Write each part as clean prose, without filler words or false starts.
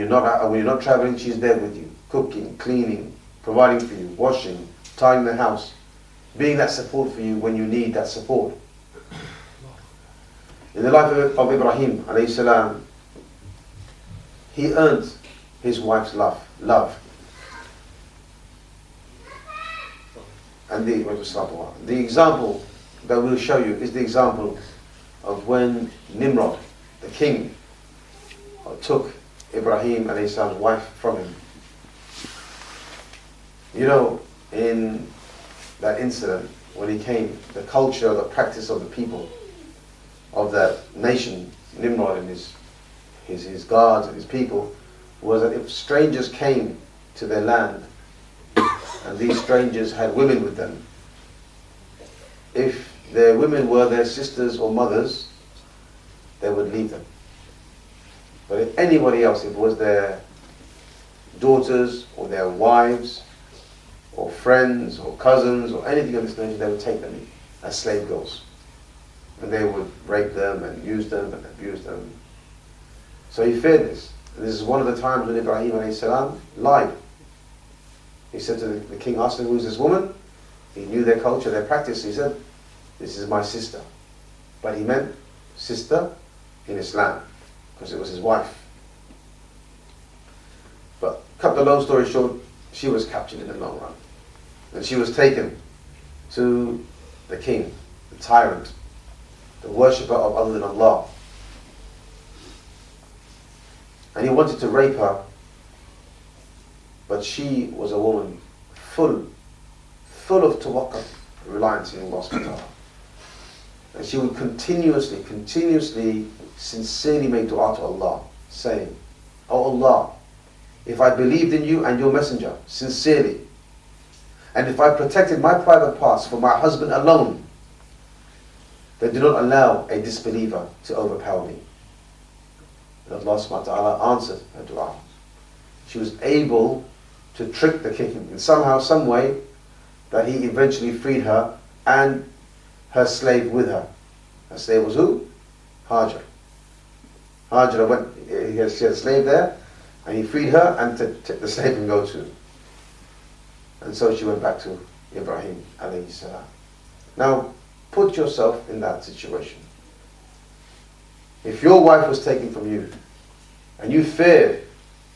when you're not traveling, she's there with you, cooking, cleaning, providing for you, washing, tidying the house, being that support for you when you need that support. In the life of Ibrahim alayhi salam, he earned his wife's love. And the example that we'll show you is the example of when Nimrod, the king, took Ibrahim alayhi salam's wife from him. You know, in that incident, when he came, the culture, the practice of the people of that nation, Nimrod and his guards and his people, was that if strangers came to their land, and these strangers had women with them, if their women were their sisters or mothers, they would leave them. But if anybody else, if it was their daughters or their wives or friends or cousins or anything of this nature, they would take them as slave girls. And they would rape them and use them and abuse them. So he feared this. And this is one of the times when Ibrahim alayhi salam lied. He said to the king, asked him, who's this woman? He knew their culture, their practice. He said, this is my sister. But he meant sister in Islam, because it was his wife. But cut the long story short, she was captured in the long run. And she was taken to the king, the tyrant, the worshipper of other than Allah. And he wanted to rape her, but she was a woman full of tawakkul, reliance in Allah subhanahu wa ta'ala. And she would continuously, sincerely make dua to Allah, saying, "Oh Allah, if I believed in you and your messenger, sincerely, and if I protected my private parts for my husband alone, then do not allow a disbeliever to overpower me." And Allah subhanahu wa ta'ala answered her dua. She was able to trick the king in somehow, some way, that he eventually freed her and her slave with her. Her slave was who? Hajar. Hajar went, she had a slave there, and he freed her and took the slave and go to. And so she went back to Ibrahim alayhi salam. Now, put yourself in that situation. If your wife was taken from you, and you feared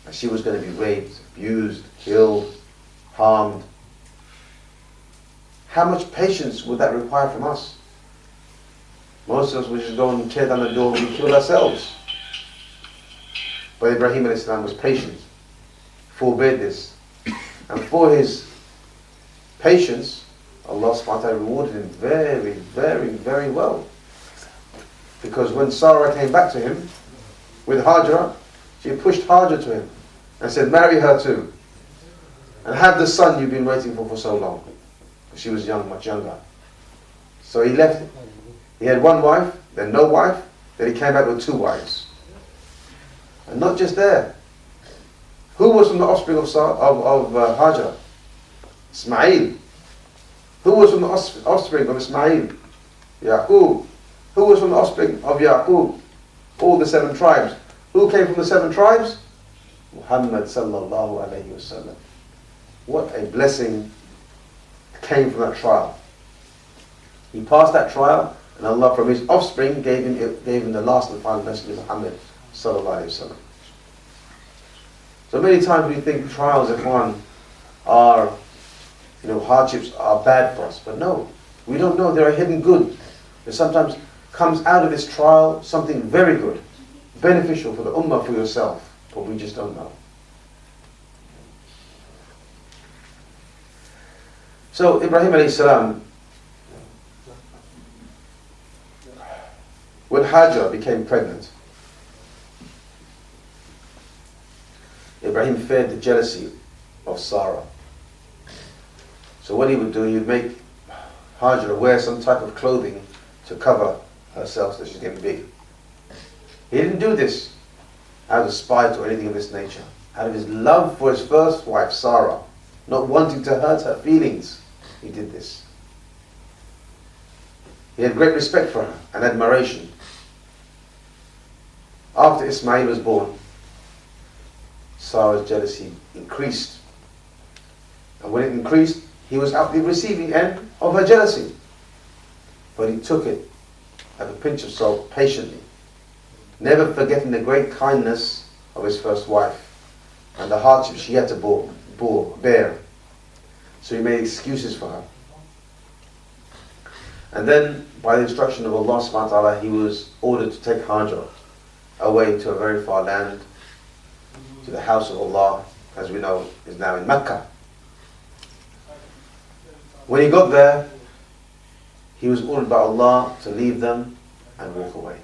that she was going to be raped, abused, killed, harmed, how much patience would that require from us? Most of us would just go and tear down the door and kill ourselves. But Ibrahim alayhi salam was patient, forbade this. And for his patience, Allah subhanahu wa ta'ala rewarded him very, very, very well. Because when Sarah came back to him with Hajar, she pushed Hajar to him and said, marry her too. And have the son you've been waiting for so long. She was young, much younger. So he left it. He had one wife, then no wife, then he came back with two wives. And not just there. Who was from the offspring of Hajar? Ismail. Who was from the offspring of Ismail? Yaqub. Who was from the offspring of Yaqub? All the 7 tribes. Who came from the 7 tribes? Muhammad sallallahu alayhi wasallam. What a blessing came from that trial. He passed that trial, and Allah from his offspring gave him the last and final message of Muhammad sallallahu alayhi wasallam. So many times we think trials, are, hardships are bad for us. But no, we don't know. They're a hidden good. There sometimes comes out of this trial something very good, beneficial for the ummah, for yourself, but we just don't know. So Ibrahim alayhi salam, when Hajar became pregnant, Ibrahim feared the jealousy of Sarah. So what he would do, he would make Hajar wear some type of clothing to cover herself so she's getting big. He didn't do this out of spite or anything of this nature. Out of his love for his first wife, Sarah, not wanting to hurt her feelings, he did this. He had great respect for her and admiration. After Ismail was born, Sarah's jealousy increased. And when it increased, he was at the receiving end of her jealousy. But he took it at a pinch of salt patiently, never forgetting the great kindness of his first wife and the hardship she had to bear. So he made excuses for her. And then, by the instruction of Allah subhanahu wa ta'ala, he was ordered to take Hajar away to a very far land, to the house of Allah, as we know is now in Mecca. When he got there, he was ordered by Allah to leave them and walk away.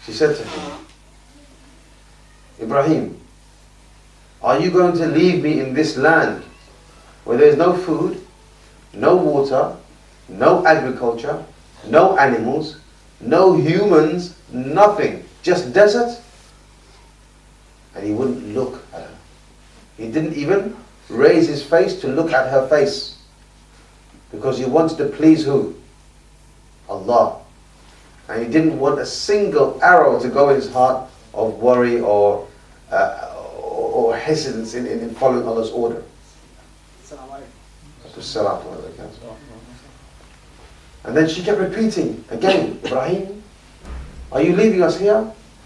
She said to him, Ibrahim, are you going to leave me in this land where there is no food, no water, no agriculture, no animals, no humans, nothing, just desert? And he wouldn't look at her. He didn't even raise his face to look at her face, because he wanted to please who? Allah. And he didn't want a single arrow to go in his heart of worry or hesitance in following Allah's order. And then she kept repeating again, Ibrahim, are you leaving us here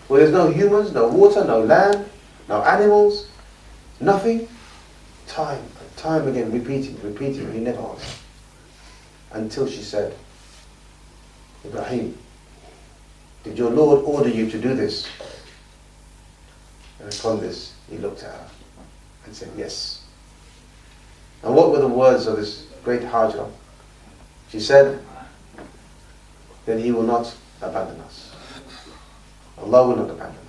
where there's no humans, no water, no land, no animals, nothing? Time and time again, repeating, and he never answered. Until she said, Ibrahim, did your Lord order you to do this? And upon this, he looked at her and said, yes. And what were the words of this great Hajar? She said, then he will not abandon us. Allah will not abandon us.